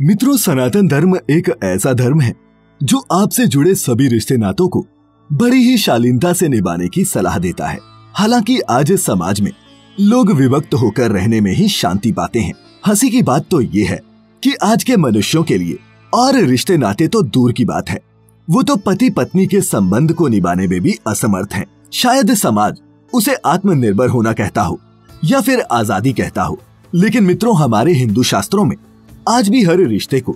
मित्रों, सनातन धर्म एक ऐसा धर्म है जो आपसे जुड़े सभी रिश्ते नातों को बड़ी ही शालीनता से निभाने की सलाह देता है। हालांकि आज समाज में लोग विभक्त होकर रहने में ही शांति पाते हैं। हंसी की बात तो ये है कि आज के मनुष्यों के लिए और रिश्ते नाते तो दूर की बात है, वो तो पति पत्नी के संबंध को निभाने में भी असमर्थ हैं। शायद समाज उसे आत्मनिर्भर होना कहता हो या फिर आजादी कहता हो, लेकिन मित्रों, हमारे हिंदू शास्त्रों में आज भी हर रिश्ते को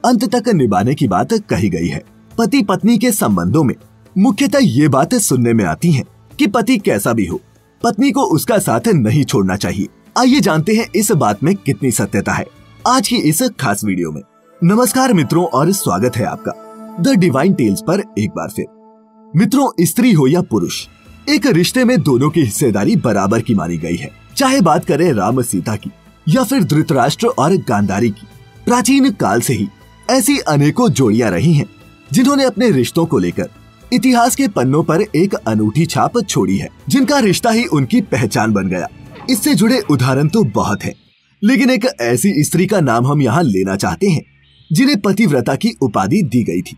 अंत तक निभाने की बात कही गई है। पति पत्नी के संबंधों में मुख्यतः ये बातें सुनने में आती हैं कि पति कैसा भी हो, पत्नी को उसका साथ नहीं छोड़ना चाहिए। आइए जानते हैं इस बात में कितनी सत्यता है आज की इस खास वीडियो में। नमस्कार मित्रों, और स्वागत है आपका द डिवाइन टेल्स पर एक बार फिर। मित्रों, स्त्री हो या पुरुष, एक रिश्ते में दोनों की हिस्सेदारी बराबर की मानी गई है। चाहे बात करें राम सीता की या फिर धृतराष्ट्र और गांधारी की, प्राचीन काल से ही ऐसी अनेकों जोड़ियां रही हैं जिन्होंने अपने रिश्तों को लेकर इतिहास के पन्नों पर एक अनूठी छाप छोड़ी है, जिनका रिश्ता ही उनकी पहचान बन गया। इससे जुड़े उदाहरण तो बहुत हैं, लेकिन एक ऐसी स्त्री का नाम हम यहाँ लेना चाहते हैं जिन्हें पतिव्रता की उपाधि दी गई थी।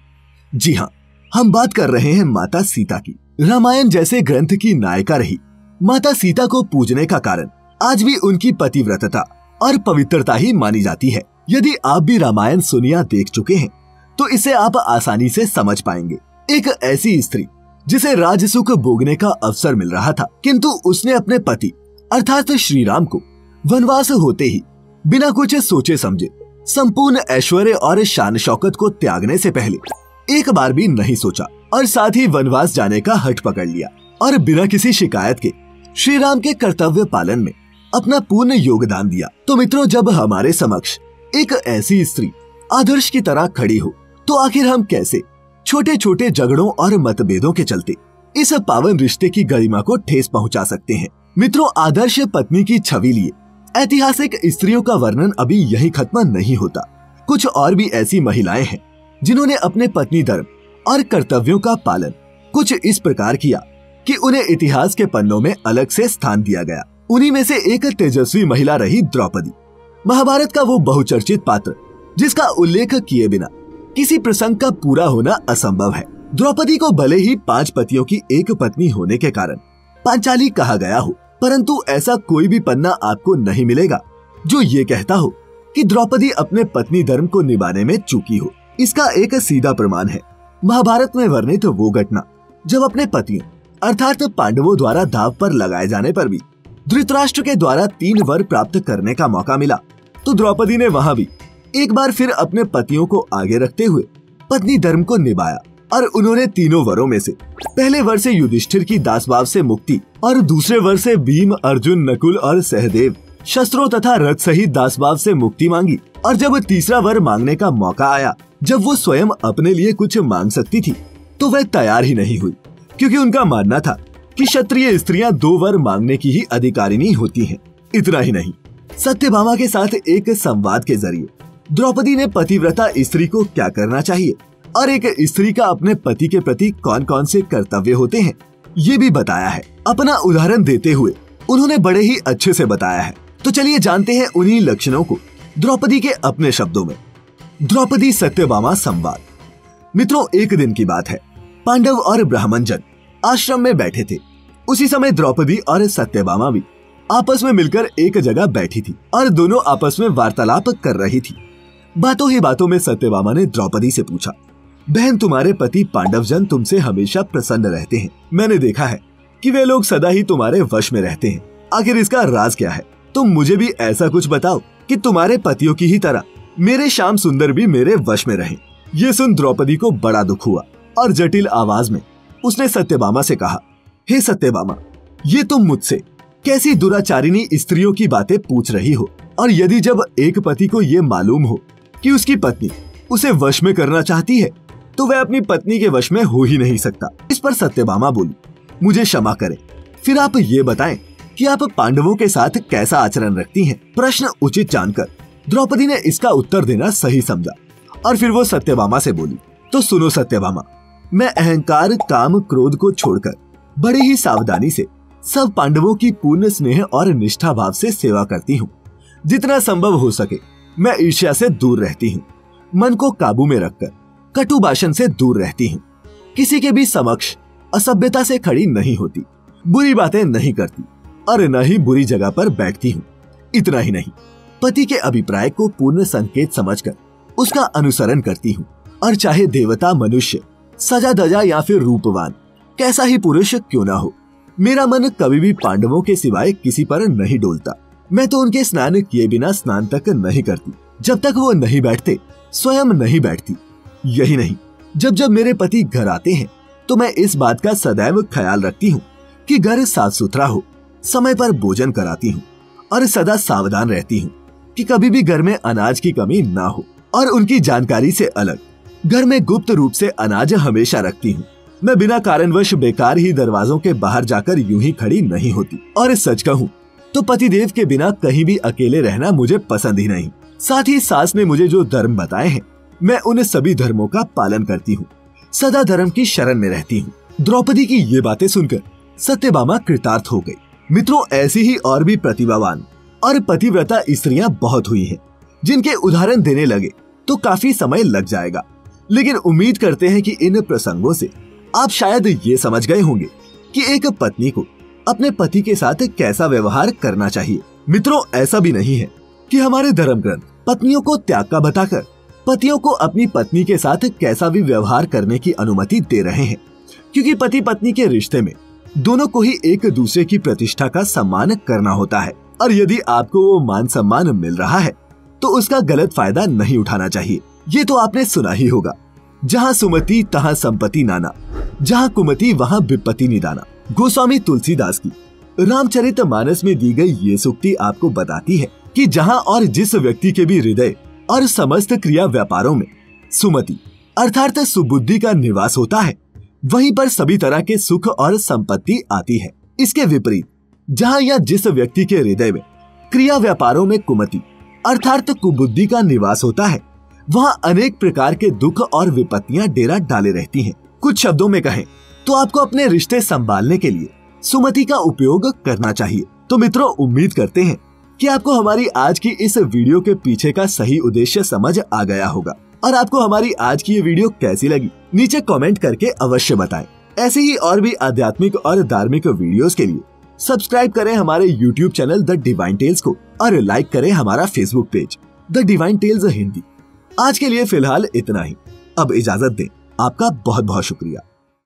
जी हाँ, हम बात कर रहे हैं माता सीता की। रामायण जैसे ग्रंथ की नायिका रही माता सीता को पूजने का कारण आज भी उनकी पतिव्रतता और पवित्रता ही मानी जाती है। यदि आप भी रामायण सुन या देख चुके हैं तो इसे आप आसानी से समझ पाएंगे। एक ऐसी स्त्री जिसे राजसुख भोगने का अवसर मिल रहा था, किंतु उसने अपने पति अर्थात श्री राम को वनवास होते ही बिना कुछ सोचे समझे संपूर्ण ऐश्वर्य और शान शौकत को त्यागने से पहले एक बार भी नहीं सोचा और साथ ही वनवास जाने का हठ पकड़ लिया और बिना किसी शिकायत के श्री राम के कर्तव्य पालन में अपना पूर्ण योगदान दिया। तो मित्रों, जब हमारे समक्ष एक ऐसी स्त्री आदर्श की तरह खड़ी हो तो आखिर हम कैसे छोटे छोटे झगड़ों और मतभेदों के चलते इस पावन रिश्ते की गरिमा को ठेस पहुंचा सकते हैं। मित्रों, आदर्श पत्नी की छवि लिए ऐतिहासिक स्त्रियों का वर्णन अभी यही खत्म नहीं होता। कुछ और भी ऐसी महिलाएं हैं जिन्होंने अपने पत्नी धर्म और कर्तव्यों का पालन कुछ इस प्रकार किया कि उन्हें इतिहास के पन्नों में अलग से स्थान दिया गया। उन्हीं में से एक तेजस्वी महिला रही द्रौपदी, महाभारत का वो बहुचर्चित पात्र जिसका उल्लेख किए बिना किसी प्रसंग का पूरा होना असंभव है। द्रौपदी को भले ही 5 पतियों की एक पत्नी होने के कारण पांचाली कहा गया हो, परंतु ऐसा कोई भी पन्ना आपको नहीं मिलेगा जो ये कहता हो कि द्रौपदी अपने पत्नी धर्म को निभाने में चूकी हो। इसका एक सीधा प्रमाण है महाभारत में वर्णित वो घटना जब अपने पतियों अर्थात पांडवों द्वारा दांव पर लगाए जाने पर भी धृतराष्ट्र के द्वारा 3 वर प्राप्त करने का मौका मिला, तो द्रौपदी ने वहां भी एक बार फिर अपने पतियों को आगे रखते हुए पत्नी धर्म को निभाया और उन्होंने तीनों वरों में से पहले वर से युधिष्ठिर की दासभाव से मुक्ति और दूसरे वर से भीम, अर्जुन, नकुल और सहदेव शस्त्रों तथा रथ सहित दासभाव से मुक्ति मांगी। और जब तीसरा वर मांगने का मौका आया, जब वो स्वयं अपने लिए कुछ मांग सकती थी, तो वह तैयार ही नहीं हुई, क्योंकि उनका मानना था कि क्षत्रिय स्त्रियां 2 वर मांगने की ही अधिकारिणी होती हैं। इतना ही नहीं, सत्यभामा के साथ एक संवाद के जरिए द्रौपदी ने पतिव्रता स्त्री को क्या करना चाहिए और एक स्त्री का अपने पति के प्रति कौन कौन से कर्तव्य होते हैं ये भी बताया है। अपना उदाहरण देते हुए उन्होंने बड़े ही अच्छे से बताया है। तो चलिए जानते हैं उन्हीं लक्षणों को द्रौपदी के अपने शब्दों में। द्रौपदी सत्यभामा संवाद। मित्रों, एक दिन की बात है, पांडव और ब्राह्मण जन आश्रम में बैठे थे। उसी समय द्रौपदी और सत्यभामा भी आपस में मिलकर एक जगह बैठी थी और दोनों आपस में वार्तालाप कर रही थी। बातों ही बातों में सत्यभामा ने द्रौपदी से पूछा, बहन, तुम्हारे पति पांडव जन तुमसे हमेशा प्रसन्न रहते हैं। मैंने देखा है कि वे लोग सदा ही तुम्हारे वश में रहते हैं। आखिर इसका राज क्या है? तुम मुझे भी ऐसा कुछ बताओ कि तुम्हारे पतियों की ही तरह मेरे श्याम सुंदर भी मेरे वश में रहें। ये सुन द्रौपदी को बड़ा दुख हुआ और जटिल आवाज में उसने सत्यभामा से कहा, हे सत्यभामा, ये तुम मुझसे कैसी दुराचारिणी स्त्रियों की बातें पूछ रही हो? और यदि जब एक पति को ये मालूम हो कि उसकी पत्नी उसे वश में करना चाहती है, तो वह अपनी पत्नी के वश में हो ही नहीं सकता। इस पर सत्यभामा बोली, मुझे क्षमा करें, फिर आप ये बताएं कि आप पांडवों के साथ कैसा आचरण रखती हैं? प्रश्न उचित जानकर द्रौपदी ने इसका उत्तर देना सही समझा और फिर वो सत्यभामा से बोली, तो सुनो सत्यभामा, मैं अहंकार, काम, क्रोध को छोड़कर बड़े ही सावधानी से सब पांडवों की पूर्ण स्नेह और निष्ठा भाव से सेवा करती हूँ। जितना संभव हो सके मैं ईर्ष्या से दूर रहती हूँ। मन को काबू में रखकर कटु भाषण से दूर रहती हूँ। किसी के भी समक्ष असभ्यता से खड़ी नहीं होती, बुरी बातें नहीं करती और न ही बुरी जगह पर बैठती हूँ। इतना ही नहीं, पति के अभिप्राय को पूर्ण संकेत समझकर उसका अनुसरण करती हूँ और चाहे देवता, मनुष्य, सजा धजा या फिर रूपवान कैसा ही पुरुष क्यों ना हो, मेरा मन कभी भी पांडवों के सिवाय किसी पर नहीं डोलता। मैं तो उनके स्नान किए बिना स्नान तक नहीं करती, जब तक वो नहीं बैठते स्वयं नहीं बैठती। यही नहीं, जब जब मेरे पति घर आते हैं तो मैं इस बात का सदैव ख्याल रखती हूँ कि घर साफ सुथरा हो, समय पर भोजन कराती हूँ और सदा सावधान रहती हूँ कि कभी भी घर में अनाज की कमी ना हो। और उनकी जानकारी से अलग घर में गुप्त रूप से अनाज हमेशा रखती हूँ। मैं बिना कारणवश बेकार ही दरवाजों के बाहर जाकर यूं ही खड़ी नहीं होती। और सच कहूँ तो पतिदेव के बिना कहीं भी अकेले रहना मुझे पसंद ही नहीं। साथ ही सास ने मुझे जो धर्म बताए हैं, मैं उन सभी धर्मों का पालन करती हूँ, सदा धर्म की शरण में रहती हूँ। द्रौपदी की ये बातें सुनकर सत्यभामा कृतार्थ हो गई। मित्रों, ऐसी ही और भी प्रतिभावान और पतिव्रता स्त्रियां बहुत हुई हैं, जिनके उदाहरण देने लगे तो काफी समय लग जाएगा, लेकिन उम्मीद करते हैं कि इन प्रसंगों से आप शायद ये समझ गए होंगे कि एक पत्नी को अपने पति के साथ कैसा व्यवहार करना चाहिए। मित्रों, ऐसा भी नहीं है कि हमारे धर्म ग्रंथ पत्नियों को त्याग का बताकर पतियों को अपनी पत्नी के साथ कैसा भी व्यवहार करने की अनुमति दे रहे हैं, क्योंकि पति पत्नी के रिश्ते में दोनों को ही एक दूसरे की प्रतिष्ठा का सम्मान करना होता है। और यदि आपको वो मान सम्मान मिल रहा है तो उसका गलत फायदा नहीं उठाना चाहिए। ये तो आपने सुना ही होगा, जहाँ सुमति तहाँ संपत्ति नाना, जहाँ कुमति वहाँ विपत्ति निदाना। गोस्वामी तुलसीदास की रामचरितमानस में दी गई ये सूक्ति आपको बताती है कि जहाँ और जिस व्यक्ति के भी हृदय और समस्त क्रिया व्यापारों में सुमति अर्थात सुबुद्धि का निवास होता है, वहीं पर सभी तरह के सुख और संपत्ति आती है। इसके विपरीत जहाँ या जिस व्यक्ति के हृदय में क्रिया व्यापारों में कुमति अर्थात कुबुद्धि का निवास होता है, वहाँ अनेक प्रकार के दुख और विपत्तियां डेरा डाले रहती हैं। कुछ शब्दों में कहें तो आपको अपने रिश्ते संभालने के लिए सुमति का उपयोग करना चाहिए। तो मित्रों, उम्मीद करते हैं कि आपको हमारी आज की इस वीडियो के पीछे का सही उद्देश्य समझ आ गया होगा। और आपको हमारी आज की ये वीडियो कैसी लगी, नीचे कमेंट करके अवश्य बताएं। ऐसे ही और भी आध्यात्मिक और धार्मिक वीडियोस के लिए सब्सक्राइब करें हमारे YouTube channel the divine tales को और लाइक करें हमारा Facebook page the divine tales Hindi. आज के लिए फिलहाल इतना ही। अब इजाजत दें। आपका बहुत बहुत शुक्रिया।